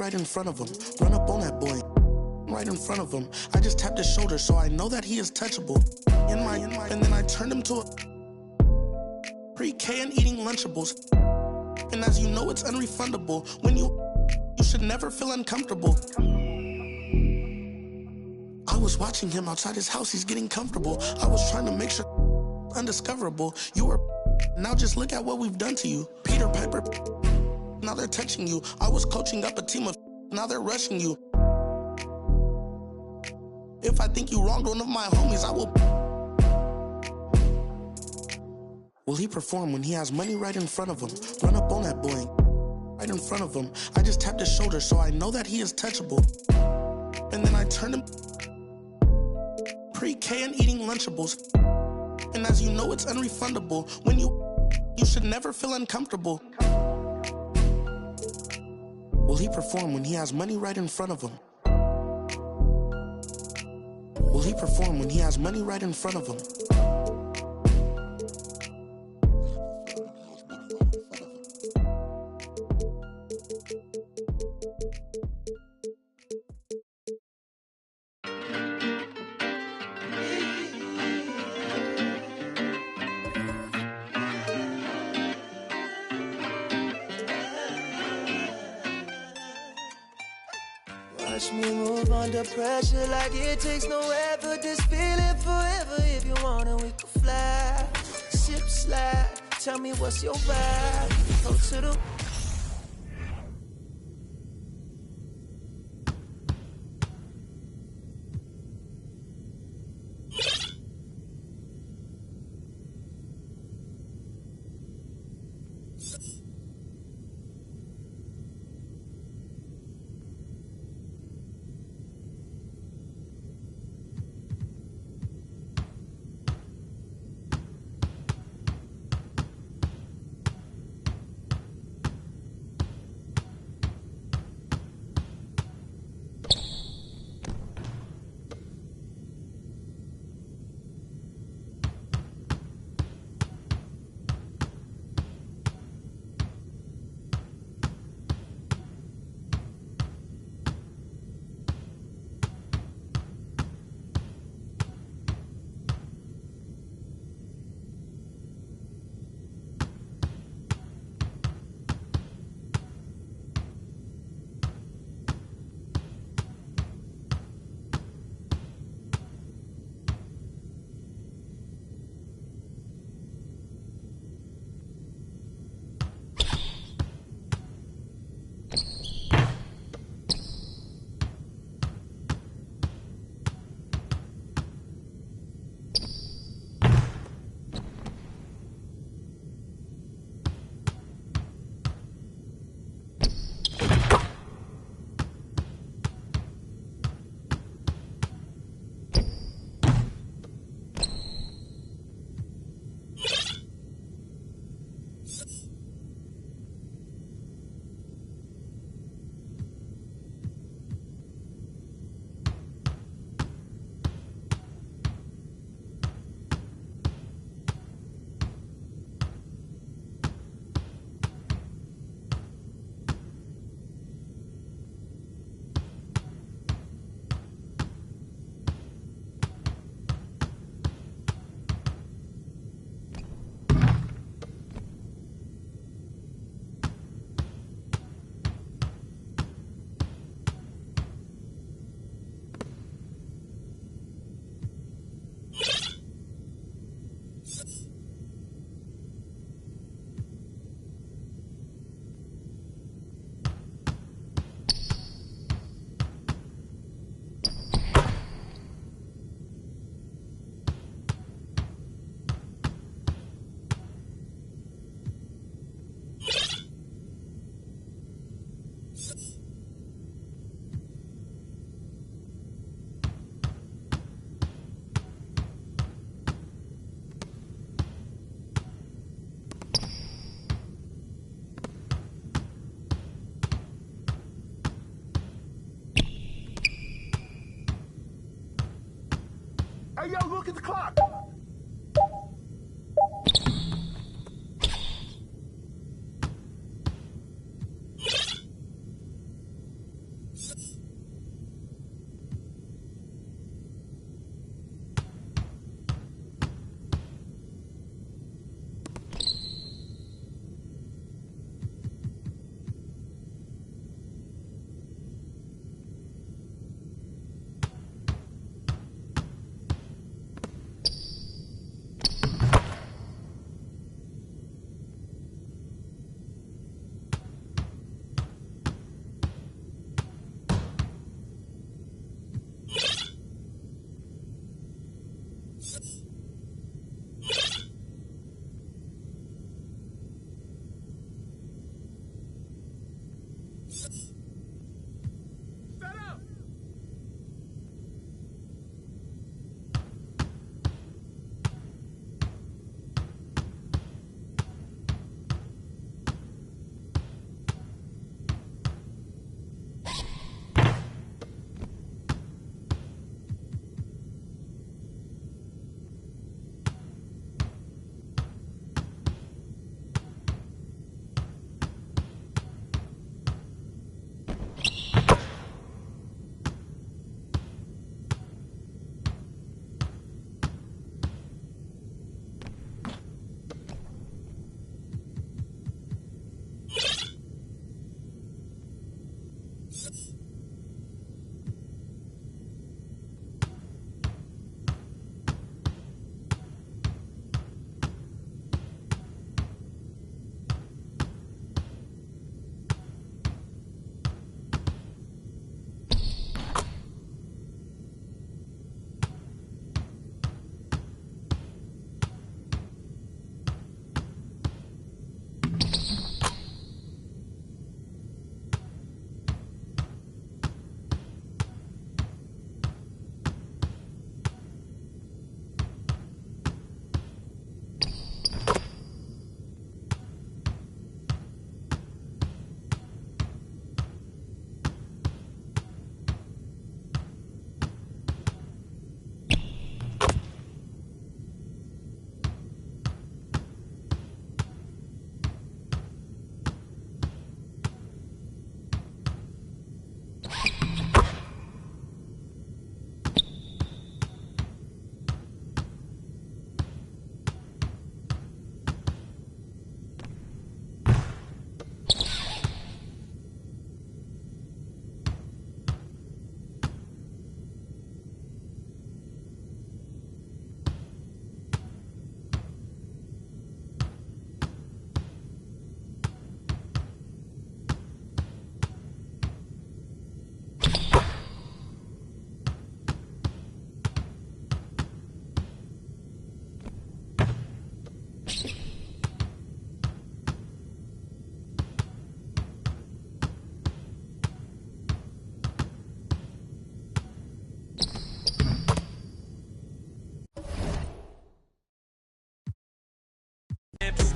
right in front of him. Run up on that boy, right in front of him. I just tapped his shoulder, so I know that he is touchable. And then I turned him to a pre-K and eating Lunchables. And as you know, it's unrefundable. When you should never feel uncomfortable. I was watching him outside his house, he's getting comfortable. I was trying to make sure undiscoverable. You were now just look at what we've done to you. Peter Piper, now they're touching you. I was coaching up a team of now they're rushing you. If I think you wronged one of my homies, I will. Will he perform when he has money right in front of him? Run up on that boy, right in front of him. I just tapped his shoulder, so I know that he is touchable. And then I turned him pre-K and eating Lunchables. And as you know, it's unrefundable. When you should never feel uncomfortable. Will he perform when he has money right in front of him? Will he perform when he has money right in front of him? Watch me move under pressure like it takes no effort. This feeling forever. If you want it, we can fly. Sip slide. Tell me what's your vibe. Go to the Hey, yo, look at the clock.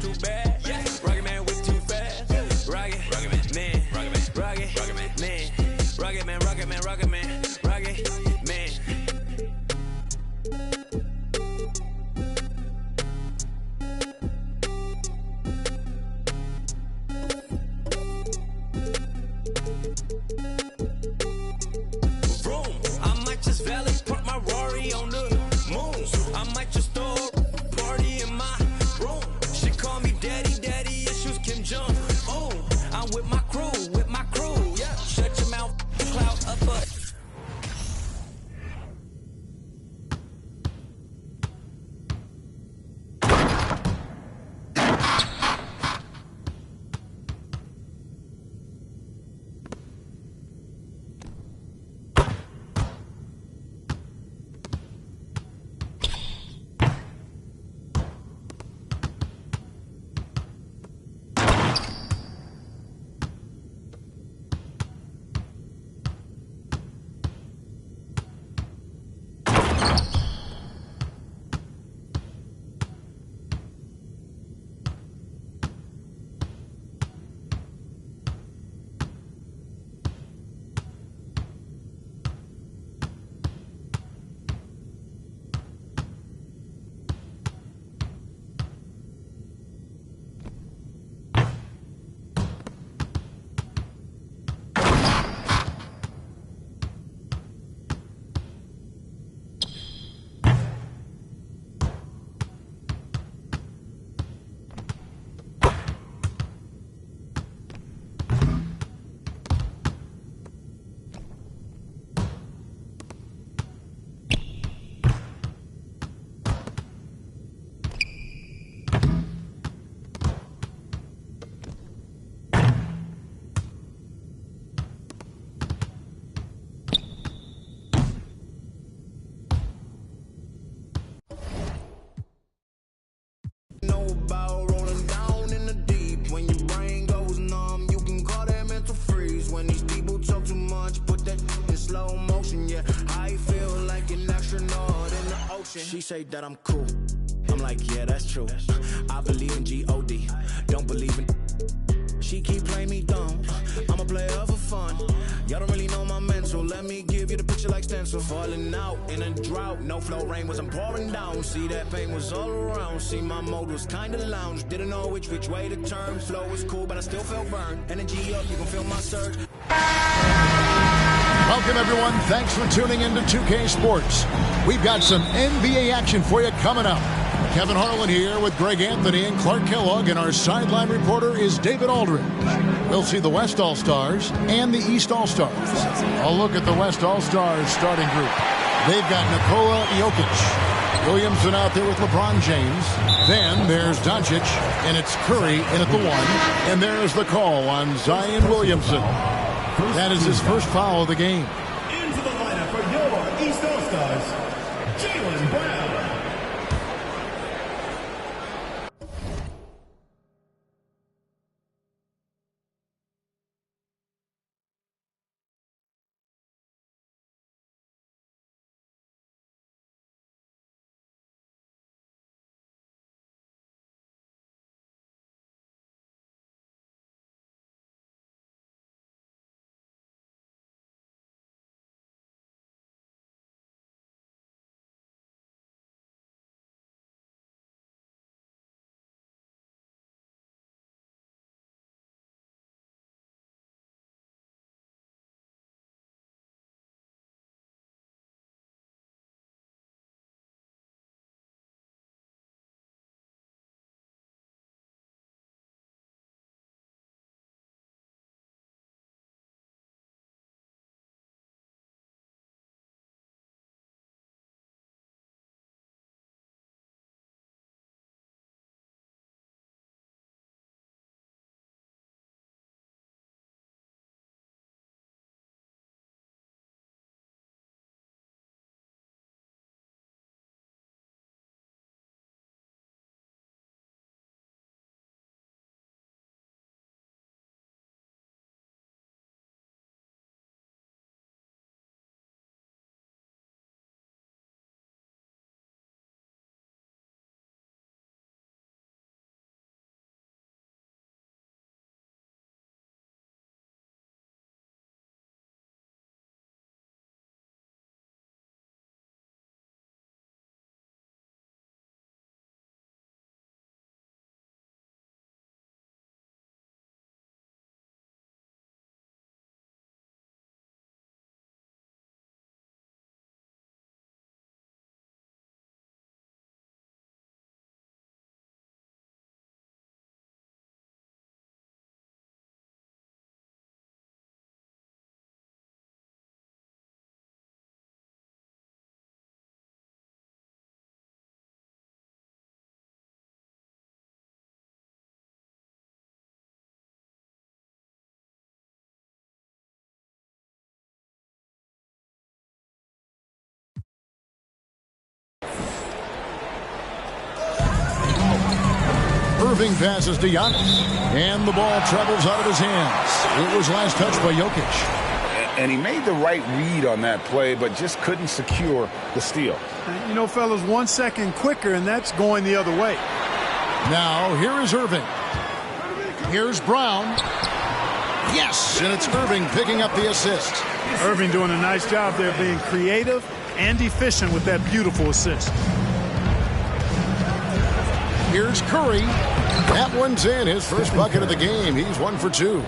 Too bad. Rocket man with too fast. Rocket man. Rocket man. Rocket man. Rocket man. Vroom. I might just valet park my Rari on the moon. I might just throw a party in my room. She call me daddy issues Kim Jong. Oh, I'm with my crew. Yeah, shut your mouth, cloud up. Know about rolling down in the deep. When your brain goes numb, you can call that mental freeze. When these people talk too much, put that in slow motion. Yeah, I feel like an astronaut in the ocean. She say that I'm cool. I'm like, yeah, that's true. I believe in G-O-D. Don't believe in. She keep playing me dumb. I'm a player for fun. Y'all don't really know my mental. Let me give you the picture like stencil. Falling out in a drought. No flow, rain wasn't pouring down. See, that pain was all around. See, my mode was kinda lounge. Didn't know which way to turn. Flow was cool, but I still felt burned. Energy up, you can feel my surge. Welcome, everyone. Thanks for tuning in to 2K Sports. We've got some NBA action for you coming up. Kevin Harlan here with Greg Anthony and Clark Kellogg, and our sideline reporter is David Aldridge. We'll see the West All-Stars and the East All-Stars. A look at the West All-Stars starting group. They've got Nikola Jokic, Williamson out there with LeBron James. Then there's Doncic, and it's Curry in at the 1. And there's the call on Zion Williamson. That is his first foul of the game. Into the lineup for your East All-Stars, Jaylen Brown. Irving passes to Giannis, and the ball travels out of his hands. It was last touched by Jokic. And he made the right read on that play, but just couldn't secure the steal. You know, fellas, 1 second quicker, and that's going the other way. Now, here is Irving. Here's Brown. Yes, and it's Irving picking up the assist. Irving doing a nice job there, being creative and efficient with that beautiful assist. Here's Curry. That one's in, his first bucket of the game. He's 1 for 2.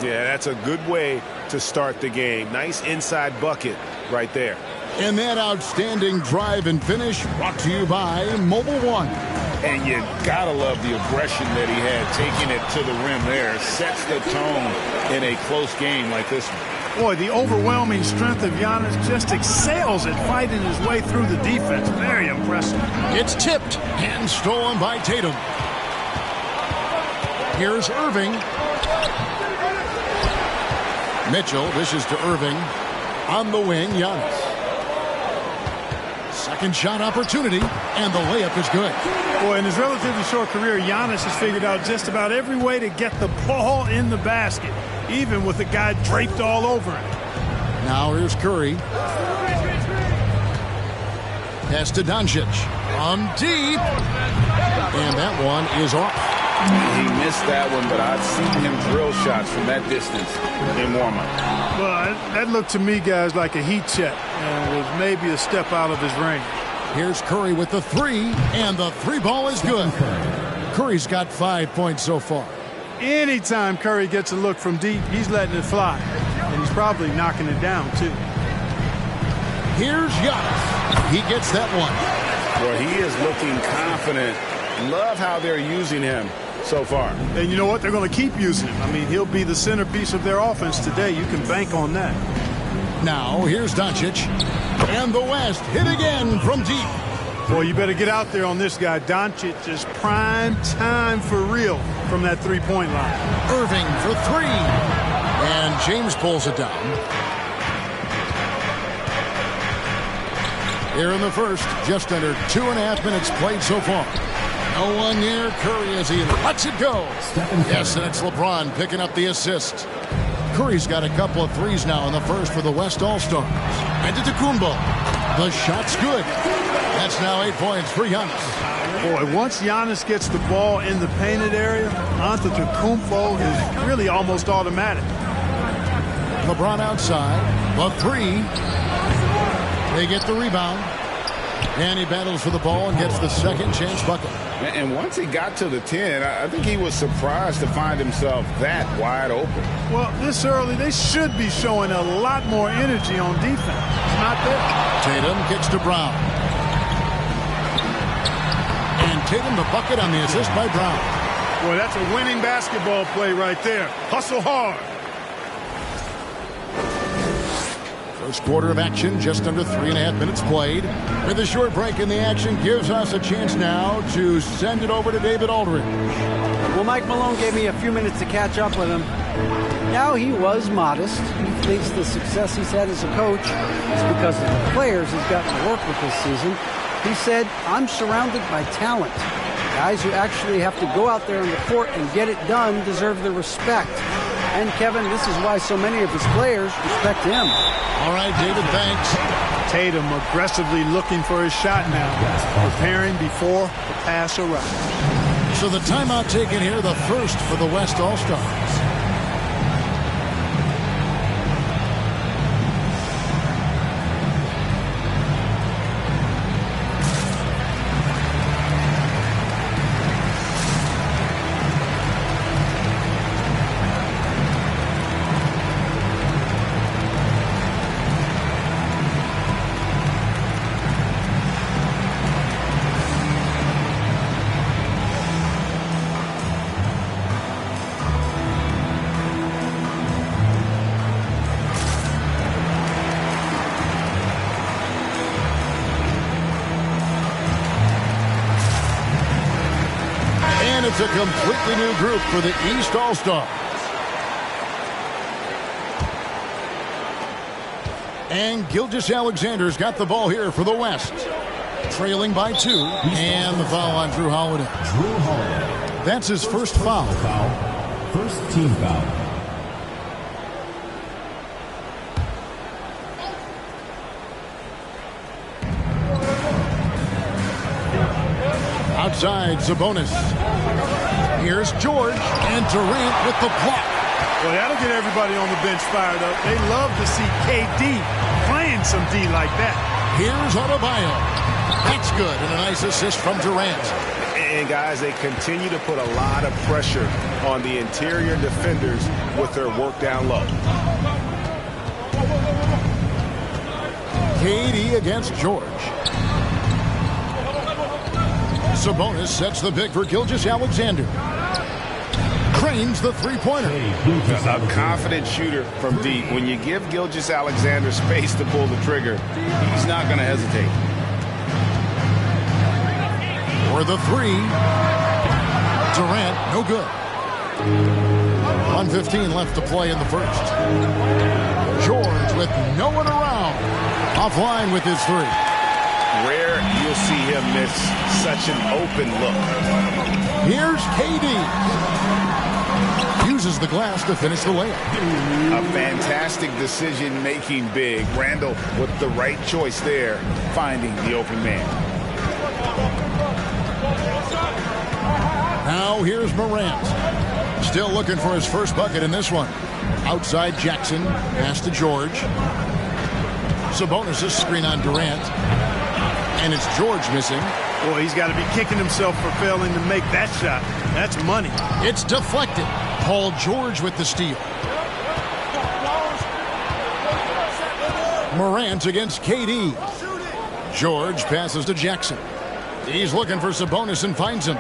Yeah, that's a good way to start the game. Nice inside bucket right there. And that outstanding drive and finish brought to you by Mobile One. And you gotta love the aggression that he had, taking it to the rim there. Sets the tone in a close game like this one. Boy, the overwhelming strength of Giannis just excels at fighting his way through the defense. Very impressive. It's tipped and stolen by Tatum. Here's Irving. Mitchell dishes to Irving. On the wing, Giannis. Second shot opportunity, and the layup is good. Boy, in his relatively short career, Giannis has figured out just about every way to get the ball in the basket, even with a guy draped all over him. Now here's Curry. Pass to Doncic. On deep. And that one is off. He missed that one, but I've seen him drill shots from that distance in warm-up. Well, that looked to me, guys, like a heat check, and was maybe a step out of his range. Here's Curry with the three, and the three ball is good. Curry's got 5 points so far. Anytime Curry gets a look from deep, he's letting it fly, and he's probably knocking it down, too. Here's Giannis. He gets that one. Well, he is looking confident. Love how they're using him so far. And you know what? They're going to keep using him. I mean, he'll be the centerpiece of their offense today. You can bank on that. Now, here's Doncic. And the West hit again from deep. Boy, you better get out there on this guy. Doncic is prime time for real from that three-point line. Irving for three. And James pulls it down. Here in the first, just under 2.5 minutes played so far. No one near Curry as he lets it go. Yes, and it's LeBron picking up the assist. Curry's got a couple of threes now in the first for the West All-Stars. Antetokounmpo. The shot's good. That's now 8 points for Giannis. Boy, once Giannis gets the ball in the painted area, Antetokounmpo is really almost automatic. LeBron outside. The three. They get the rebound. And he battles for the ball and gets the second chance bucket. And once he got to the 10, I think he was surprised to find himself that wide open. Well, this early, they should be showing a lot more energy on defense. It's not there. Tatum kicks to Brown. And Tatum the bucket on the assist by Brown. Boy, that's a winning basketball play right there. Hustle hard. First quarter of action, just under 3.5 minutes played. With a short break in the action, gives us a chance now to send it over to David Aldridge. Well, Mike Malone gave me a few minutes to catch up with him. Now, he was modest. He thinks the success he's had as a coach is because of the players he's gotten to work with this season. He said, I'm surrounded by talent. Guys who actually have to go out there on the court and get it done deserve the respect. And, Kevin, this is why so many of his players respect him. All right, David, thanks. Tatum aggressively looking for his shot now, preparing before the pass arrives. So the timeout taken here, the first for the West All-Stars. It's a completely new group for the East All-Stars. And Gilgeous-Alexander's got the ball here for the West. Trailing by 2. And the foul on Drew Holiday. That's his first foul. First team foul. Outside, Sabonis. Here's George and Durant with the block. Well, that'll get everybody on the bench fired up. They love to see KD playing some D like that. Here's Adebayo. That's good, and a nice assist from Durant. And, guys, they continue to put a lot of pressure on the interior defenders with their work down low. KD against George. Sabonis sets the pick for Gilgeous-Alexander. Cranes the three-pointer. A confident shooter from deep. When you give Gilgeous-Alexander space to pull the trigger, he's not going to hesitate. For the three. Durant, no good. 1:15 left to play in the first. George with no one around. Offline with his three. Rare you'll see him miss such an open look. Here's KD. Uses the glass to finish the layup. A fantastic decision-making big. Randall with the right choice there, finding the open man. Now here's Morant. Still looking for his first bucket in this one. Outside Jackson. Pass to George. Sabonis' screen on Durant. And it's George missing. Boy, he's got to be kicking himself for failing to make that shot. That's money. It's deflected. Paul George with the steal. Morant against KD. George passes to Jackson. He's looking for Sabonis and finds him.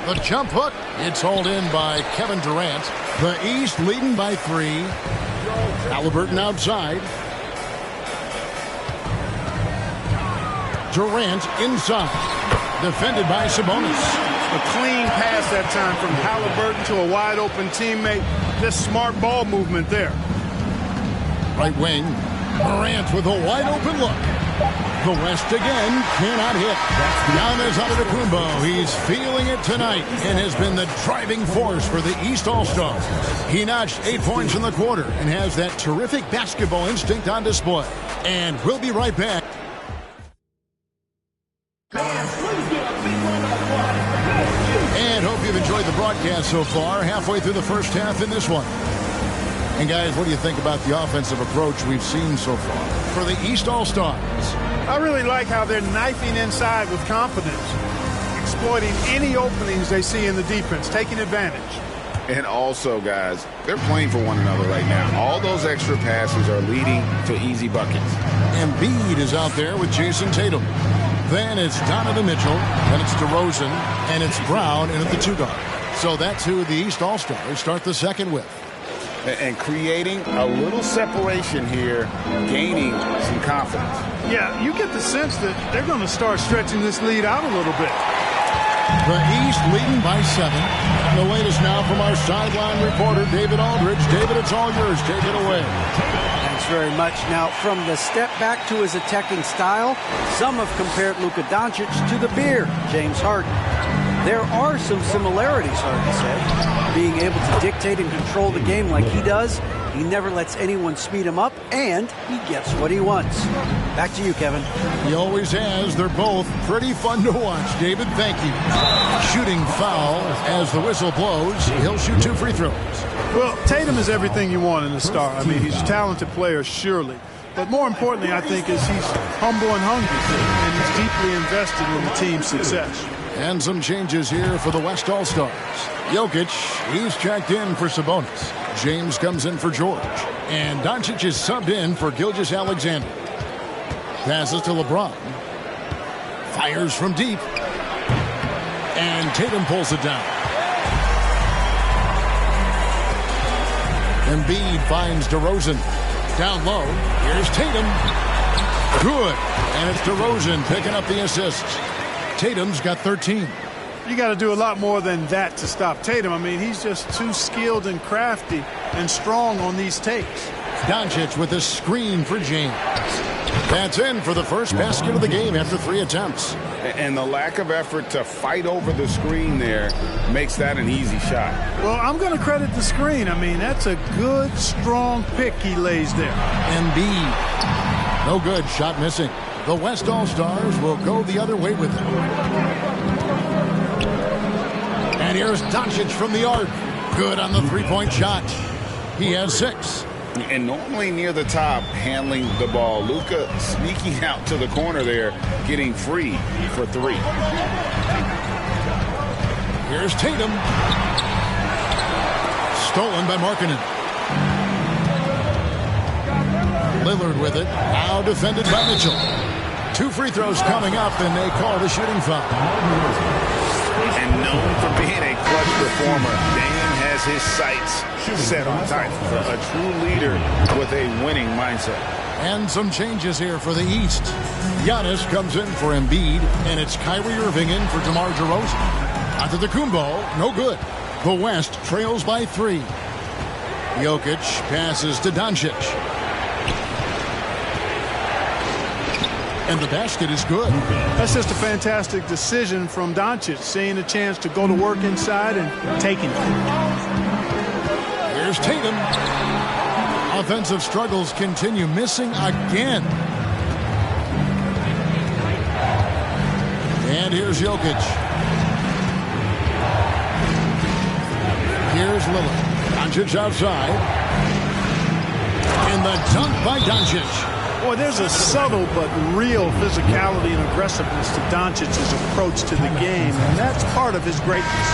The jump hook. It's hauled in by Kevin Durant. The East leading by 3. Halliburton outside. Durant inside. Defended by Sabonis. A clean pass that time from Halliburton to a wide-open teammate. Just smart ball movement there. Right wing. Morant with a wide-open look. The West again cannot hit. Giannis Antetokounmpo, he's feeling it tonight and has been the driving force for the East All-Stars. He notched 8 points in the quarter and has that terrific basketball instinct on display. And we'll be right back. And hope you've enjoyed the broadcast so far. Halfway through the first half in this one. And guys, what do you think about the offensive approach we've seen so far for the East All-Stars? I really like how they're knifing inside with confidence, exploiting any openings they see in the defense, taking advantage. And also, guys, they're playing for one another right now. All those extra passes are leading to easy buckets. Embiid is out there with Jason Tatum. Then it's Donovan Mitchell, then it's DeRozan, and it's Brown in at the 2 guard. So that's who the East All-Stars start the second with. And creating a little separation here, gaining some confidence. Yeah, you get the sense that they're going to start stretching this lead out a little bit. The East leading by 7. And the latest now from our sideline reporter, David Aldridge. David, it's all yours. Take it away. Thanks very much. Now, from the step back to his attacking style, some have compared Luka Doncic to the bear, James Harden. There are some similarities, Harden said. Being able to dictate and control the game like he does, he never lets anyone speed him up, and he gets what he wants. Back to you, Kevin. He always has. They're both pretty fun to watch. David, thank you. Shooting foul as the whistle blows. He'll shoot 2 free throws. Well, Tatum is everything you want in a star. I mean, he's a talented player, surely. But more importantly, I think, is he's humble and hungry, and he's deeply invested in the team's success. And some changes here for the West All-Stars. Jokic, he's checked in for Sabonis. James comes in for George. And Doncic is subbed in for Gilgeous-Alexander. Passes to LeBron. Fires from deep. And Tatum pulls it down. Embiid finds DeRozan. Down low. Here's Tatum. Good. And it's DeRozan picking up the assists. Tatum's got 13. You got to do a lot more than that to stop Tatum. I mean, he's just too skilled and crafty and strong on these takes. Doncic with a screen for James. That's in for the first basket of the game after 3 attempts. And the lack of effort to fight over the screen there makes that an easy shot. Well, I'm going to credit the screen. I mean, that's a good, strong pick he lays there. Embiid. No good. Shot missing. The West All-Stars will go the other way with him. And here's Doncic from the arc. Good on the 3-point shot. He has 6. And normally near the top, handling the ball. Luka sneaking out to the corner there, getting free for 3. Here's Tatum. Stolen by Markkanen. Lillard with it. Now defended by Mitchell. 2 free throws coming up, and they call the shooting foul. And known for being a clutch performer, Dame has his sights set on tight. A true leader with a winning mindset. And some changes here for the East. Giannis comes in for Embiid, and it's Kyrie Irving in for DeMar DeRozan. Antetokounmpo, no good. The West trails by 3. Jokic passes to Doncic. And the basket is good. That's just a fantastic decision from Doncic, seeing a chance to go to work inside and taking it. Here's Tatum. Offensive struggles continue, missing again. And here's Jokic. Here's Lillard. Doncic outside. And the dunk by Doncic. Boy, there's a subtle but real physicality and aggressiveness to Doncic's approach to the game, and that's part of his greatness.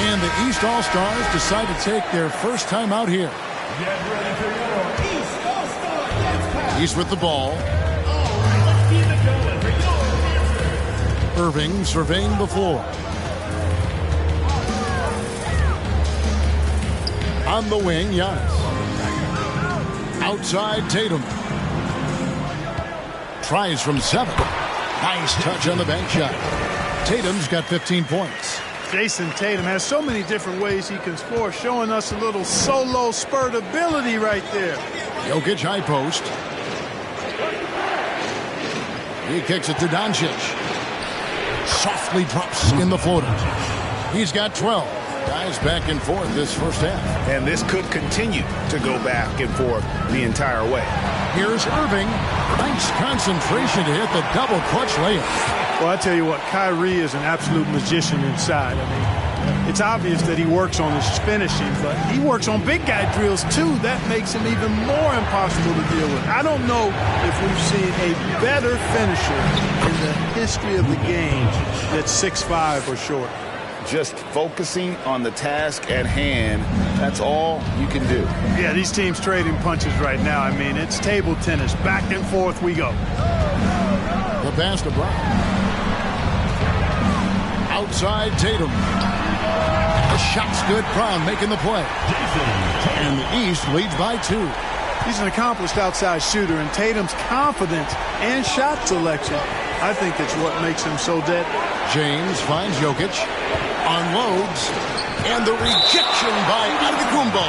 And the East All-Stars decide to take their first time out here. Get ready for your East All-Star Dance Pass. He's with the ball. Irving surveying the floor. On the wing, Giannis. Outside, Tatum. Tries from 7. Nice touch on the bank shot. Tatum's got 15 points. Jason Tatum has so many different ways he can score, showing us a little solo spurt ability right there. Jokic high post. He kicks it to Doncic. Softly drops in the floater. He's got 12. Guys back and forth this first half. And this could continue to go back and forth the entire way. Here's Irving. Nice concentration to hit the double clutch layup. Well, I tell you what, Kyrie is an absolute magician inside. I mean, it's obvious that he works on his finishing, but he works on big guy drills too. That makes him even more impossible to deal with. I don't know if we've seen a better finisher in the history of the game that's 6'5" or short. Just focusing on the task at hand, that's all you can do. Yeah, these teams trading punches right now. I mean, it's table tennis. Back and forth we go. The pass to Brown. Outside Tatum. The shot's good. Brown making the play. And the East leads by 2. He's an accomplished outside shooter, and Tatum's confidence and shot selection, I think it's what makes him so deadly. James finds Jokic. Unloads. And the rejection by Antetokounmpo.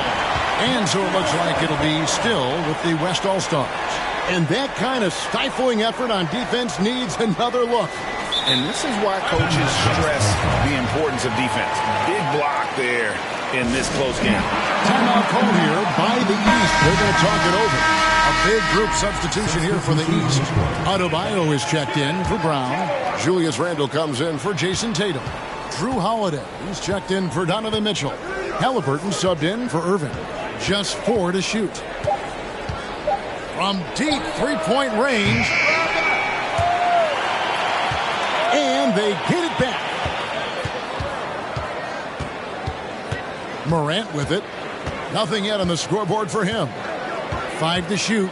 And so it looks like it'll be still with the West All-Stars. And that kind of stifling effort on defense needs another look. And this is why coaches stress the importance of defense. Big block there in this close game. Timeout call here by the East. They're going to talk it over. A big group substitution here for the East. Adebayo is checked in for Brown. Julius Randle comes in for Jason Tatum. Drew Holiday, he's checked in for Donovan Mitchell. Halliburton subbed in for Irving. Just 4 to shoot. From deep three-point range. And they get it back. Morant with it. Nothing yet on the scoreboard for him. 5 to shoot.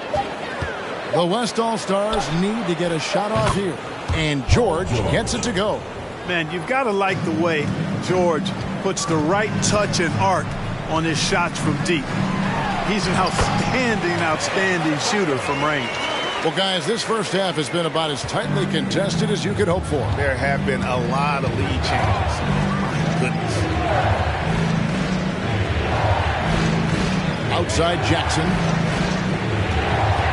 The West All-Stars need to get a shot off here. And George gets it to go. Man, you've got to like the way George puts the right touch and arc on his shots from deep. He's an outstanding shooter from range. Well, guys, this first half has been about as tightly contested as you could hope for. There have been a lot of lead changes. Goodness. Outside Jackson.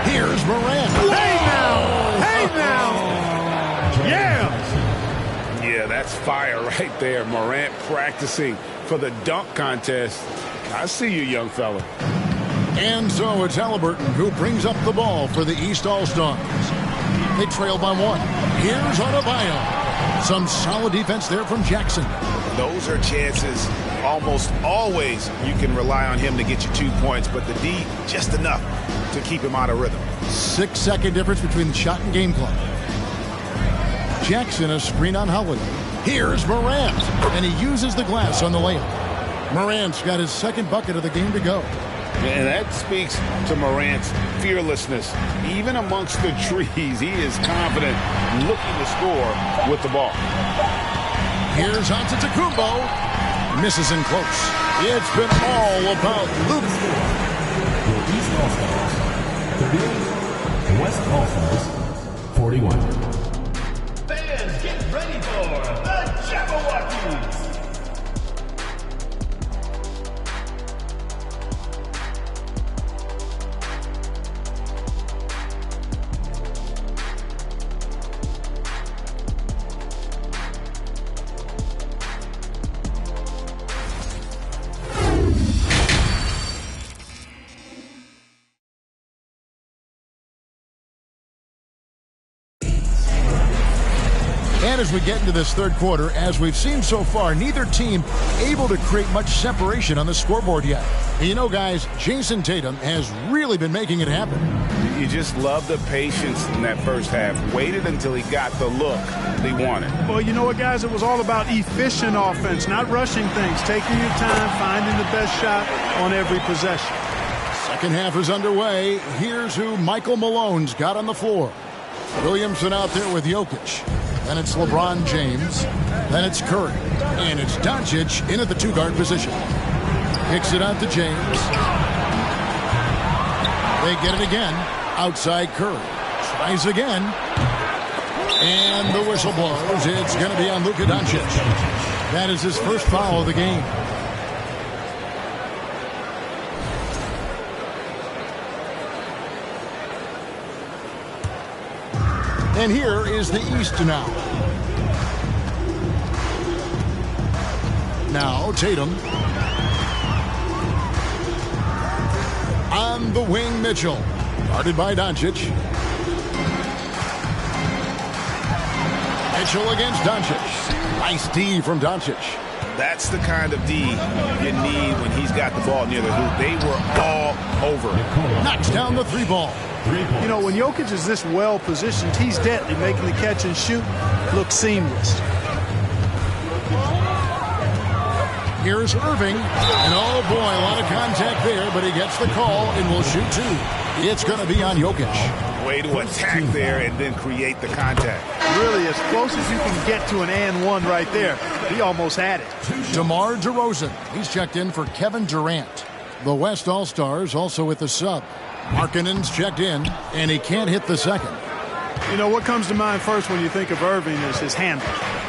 Here's Morant. Hey now! Hey now! Yeah! Yeah, that's fire right there. Morant practicing for the dunk contest. I see you, young fella. And so it's Halliburton who brings up the ball for the East All-Stars. They trail by 1. Here's Adebayo. Some solid defense there from Jackson. Those are chances almost always you can rely on him to get you 2 points, but the D, just enough to keep him out of rhythm. 6-second difference between the shot and game clock. Jackson a screen on Holiday. Here's Morant. And he uses the glass on the layup. Morant's got his second bucket of the game to go. And that speaks to Morant's fearlessness. Even amongst the trees, he is confident, looking to score with the ball. Here's Antetokounmpo. Misses in close. It's been all about Luke. The East All-Stars 38, West All-Stars 41. Fans, get ready for the Jabberwockies. And as we get into this third quarter, as we've seen so far, neither team able to create much separation on the scoreboard yet. And you know, guys, Jason Tatum has really been making it happen. You just love the patience in that first half. Waited until he got the look they wanted. Well, you know what, guys? It was all about efficient offense, not rushing things, taking your time, finding the best shot on every possession. Second half is underway. Here's who Michael Malone's got on the floor. Williamson out there with Jokic. Then it's LeBron James. Then it's Curry. And it's Doncic in at the two-guard position. Kicks it out to James. They get it again. Outside Curry. Tries again. And the whistle blows. It's going to be on Luka Doncic. That is his first foul of the game. And here is the East now. Now Tatum. On the wing, Mitchell. Guarded by Doncic. Mitchell against Doncic. Nice D from Doncic. That's the kind of D you need when he's got the ball near the hoop. They were all over. Knocks down the three ball. You know, when Jokic is this well positioned, he's deadly, making the catch and shoot look seamless. Here's Irving. And oh boy, a lot of contact there, but he gets the call and will shoot two. It's going to be on Jokic. Way to attack there and then create the contact. Really, as close as you can get to an and one right there. He almost had it. DeMar DeRozan. He's checked in for Kevin Durant. The West All-Stars also with the sub. Markkanen's checked in, and he can't hit the second. You know, what comes to mind first when you think of Irving is his handle.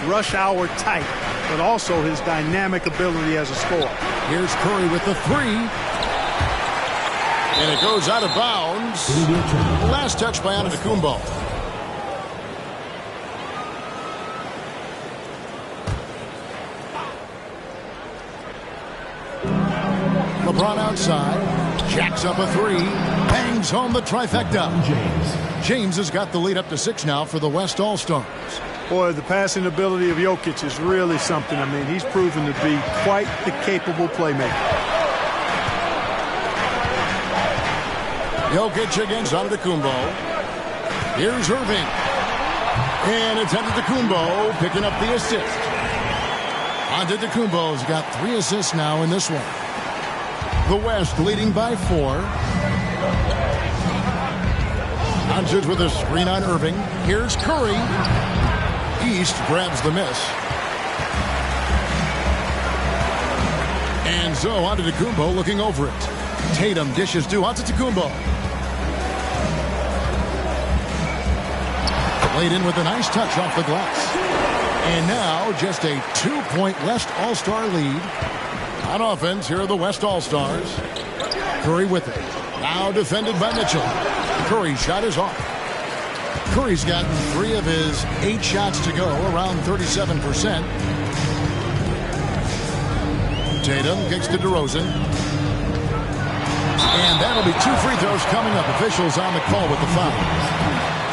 Rush hour tight, but also his dynamic ability as a scorer. Here's Curry with the three. And it goes out of bounds. Last touch by Antetokounmpo. LeBron outside. Jacks up a three. Bangs home the trifecta. James has got the lead up to 6 now for the West All-Stars. Boy, the passing ability of Jokic is really something. I mean, he's proven to be quite the capable playmaker. Jokic against Antetokounmpo. Here's Irving. And it's Antetokounmpo picking up the assist. Antetokounmpo's got 3 assists now in this one. The West leading by 4. Doncic with a screen on Irving. Here's Curry. East grabs the miss. And so Antetokounmpo looking over it. Tatum dishes to Antetokounmpo. Laid in with a nice touch off the glass. And now just a 2-point West All-Star lead. On offense, here are the West All-Stars. Curry with it. Now defended by Mitchell. Curry's shot is off. Curry's gotten 3 of his 8 shots to go, around 37%. Tatum kicks to DeRozan. And that'll be 2 free throws coming up. Officials on the call with the foul.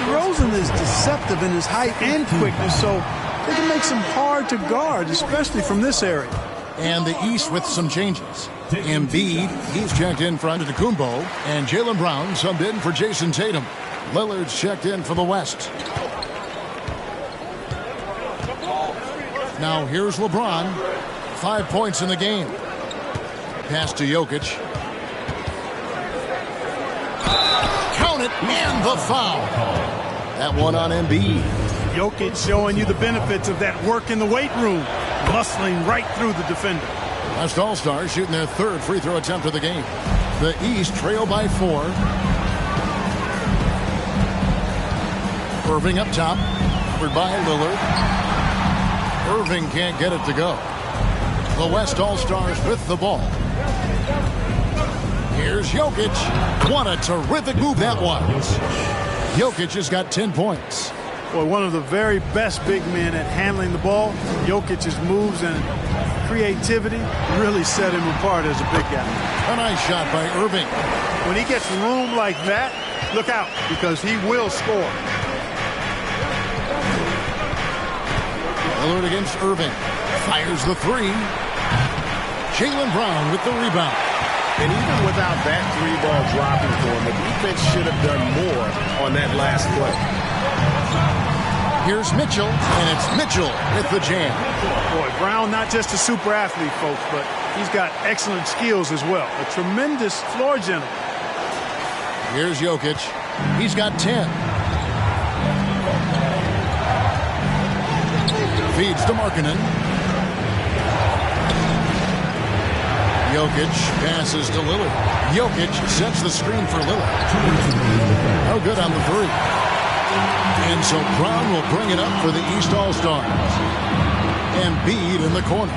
DeRozan is deceptive in his height and quickness, so they can make some hard to guard, especially from this area. And the East with some changes. Embiid, he's checked in for Antetokounmpo, and Jaylen Brown subbed in for Jason Tatum. Lillard's checked in for the West. Now here's LeBron. 5 points in the game. Pass to Jokic. Count it, and the foul. That one on Embiid. Jokic showing you the benefits of that work in the weight room. Muscling right through the defender. West All-Stars shooting their 3rd free throw attempt of the game. The East trail by 4. Irving up top. Covered by Lillard. Irving can't get it to go. The West All-Stars with the ball. Here's Jokic. What a terrific move that was. Jokic has got 10 points. Boy, one of the very best big men at handling the ball. Jokic's moves and creativity really set him apart as a big guy. A nice shot by Irving. When he gets room like that, look out, because he will score. Lillard against Irving. Fires the 3. Jaylen Brown with the rebound. And even without that 3-ball dropping for him, the defense should have done more on that last play. Here's Mitchell, and it's Mitchell with the jam. Boy, Brown not just a super athlete, folks, but he's got excellent skills as well. A tremendous floor general. Here's Jokic. He's got 10. Feeds to Markkanen. Jokic passes to Lillard. Jokic sets the screen for Lillard. No good on the three. And so Brown will bring it up for the East All-Stars. Embiid in the corner.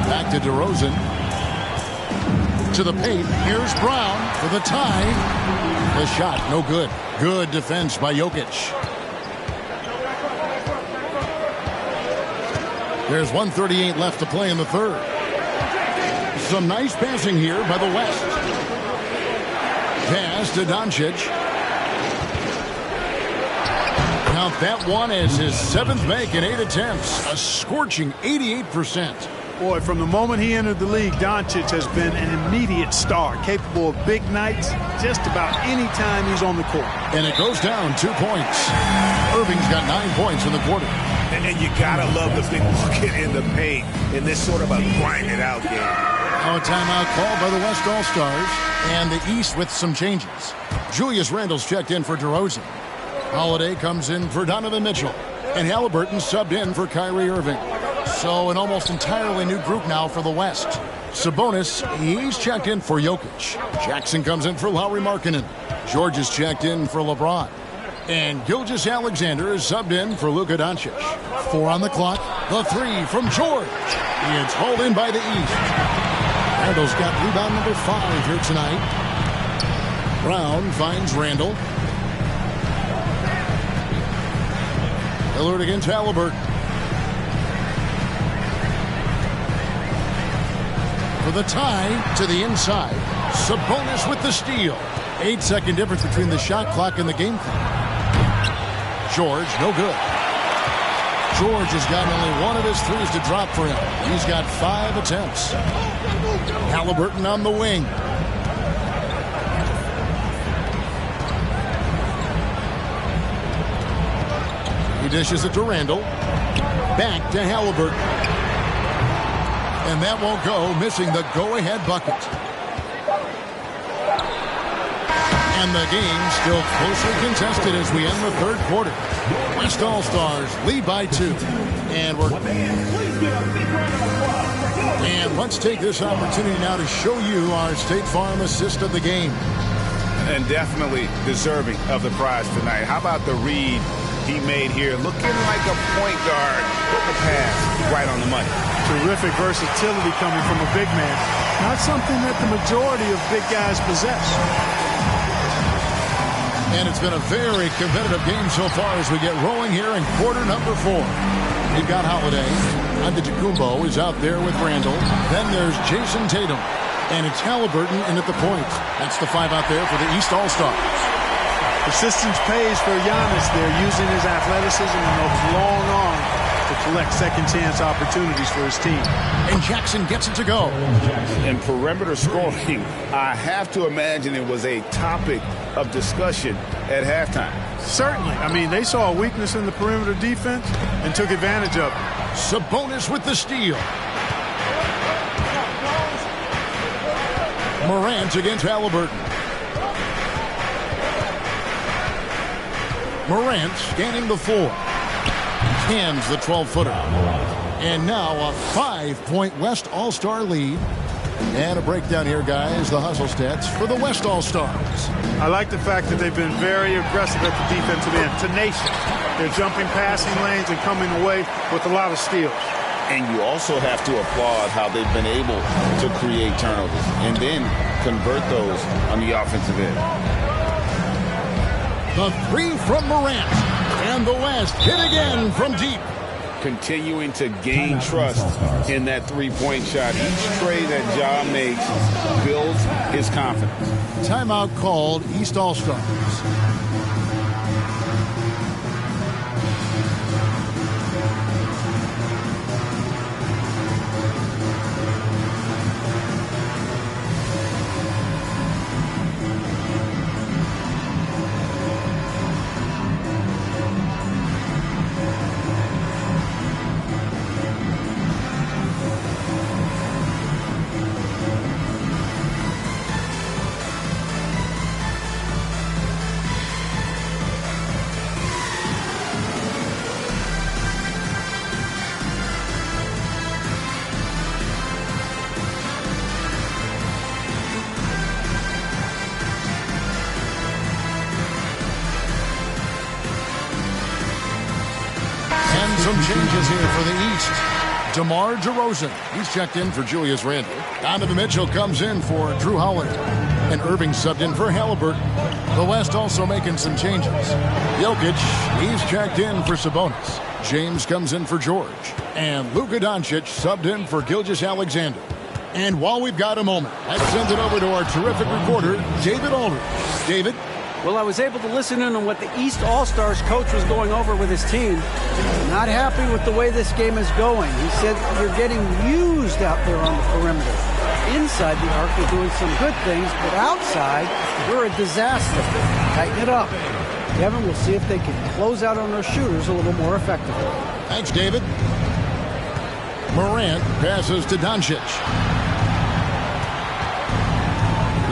Back to DeRozan. To the paint. Here's Brown for the tie. The shot, no good. Good defense by Jokic. There's 1:38 left to play in the third. Some nice passing here by the West. Pass to Doncic. Count that one as his 7th make in 8 attempts. A scorching 88%. Boy, from the moment he entered the league, Doncic has been an immediate star, capable of big nights just about any time he's on the court. And it goes down 2 points. Irving's got 9 points in the quarter. And you gotta love the big bucket in the paint in this sort of a grind-it-out game. Now a timeout called by the West All-Stars, and the East with some changes. Julius Randle's checked in for DeRozan. Holiday comes in for Donovan Mitchell, and Halliburton subbed in for Kyrie Irving. So an almost entirely new group now for the West. Sabonis, he's checked in for Jokic. Jackson comes in for Lauri Markkanen. George is checked in for LeBron. And Gilgeous-Alexander is subbed in for Luka Doncic. 4 on the clock. The three from George. It's hauled in by the East. Randle's got rebound number 5 here tonight. Brown finds Randle. Lillard against Halliburton. For the tie to the inside. Sabonis with the steal. 8-second difference between the shot clock and the game clock. George, no good. George has gotten only 1 of his threes to drop for him. He's got 5 attempts. Halliburton on the wing. He dishes it to Randle. Back to Halliburton. And that won't go, missing the go-ahead bucket. And the game still closely contested as we end the third quarter. West All-Stars lead by 2. And let's take this opportunity now to show you our State Farm assist of the game. And definitely deserving of the prize tonight. How about the read he made here? Looking like a point guard. Put the pass right on the money. Terrific versatility coming from a big man. Not something that the majority of big guys possess. And it's been a very competitive game so far as we get rolling here in quarter number 4. You've got Holiday. Antetokounmpo is out there with Randle. Then there's Jason Tatum. And it's Halliburton in at the point. That's the 5 out there for the East All-Stars. Persistence pays for Giannis there, using his athleticism and those long arms to collect second-chance opportunities for his team. And Jackson gets it to go. In perimeter scoring, I have to imagine it was a topic of discussion at halftime. Certainly. I mean, they saw a weakness in the perimeter defense and took advantage of it. Sabonis with the steal. Morant against Halliburton. Morant scanning the floor. Cans the 12-footer. And now a 5-point West All-Star lead. And a breakdown here, guys, the hustle stats for the West All-Stars. I like the fact that they've been very aggressive at the defensive end, tenacious. They're jumping passing lanes and coming away with a lot of steals. And you also have to applaud how they've been able to create turnovers and then convert those on the offensive end. The 3 from Morant. And the West hit again from deep. Continuing to gain trust in that three-point shot. Each trade that Ja makes builds his confidence. Timeout called, East All-Stars. Some changes here for the East. DeMar DeRozan, he's checked in for Julius Randle. Donovan Mitchell comes in for Drew Howard. And Irving subbed in for Halliburton. The West also making some changes. Jokic, he's checked in for Sabonis. James comes in for George. And Luka Doncic subbed in for Gilgeous-Alexander. And while we've got a moment, let's send it over to our terrific reporter, David Aldridge. David? Well, I was able to listen in on what the East All-Stars coach was going over with his team. Not happy with the way this game is going. He said you're getting used out there on the perimeter. Inside the arc, you're doing some good things, but outside, you're a disaster. Tighten it up. Kevin, we'll see if they can close out on their shooters a little more effectively. Thanks, David. Morant passes to Doncic.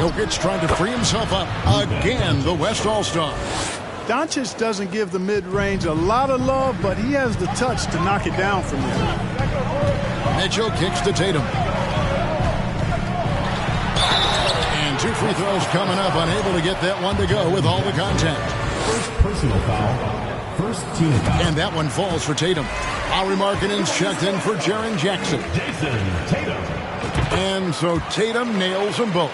Jokic trying to free himself up. Again, the West All-Star. Doncic doesn't give the mid-range a lot of love, but he has the touch to knock it down from there. Mitchell kicks to Tatum. And 2 free throws coming up, unable to get that one to go with all the contact. First personal foul. First team foul. And that one falls for Tatum. Lowry Markkanen's checked in for Jaren Jackson. Jason Tatum. And so Tatum nails them both.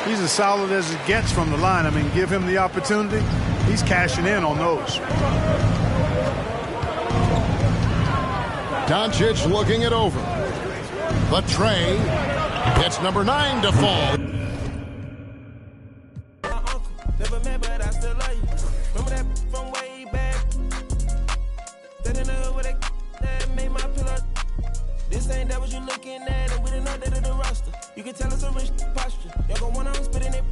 He's as solid as it gets from the line. I mean, give him the opportunity. He's cashing in on those. Doncic looking it over. But Trey gets number 9 to fall. Never met, but I still love you. Remember that from way back? That in the hood where that made my pillow. This ain't that what you looking at, and we didn't know that in the roster. You can tell it's a rich posture. Y'all gon' wanna spit in it.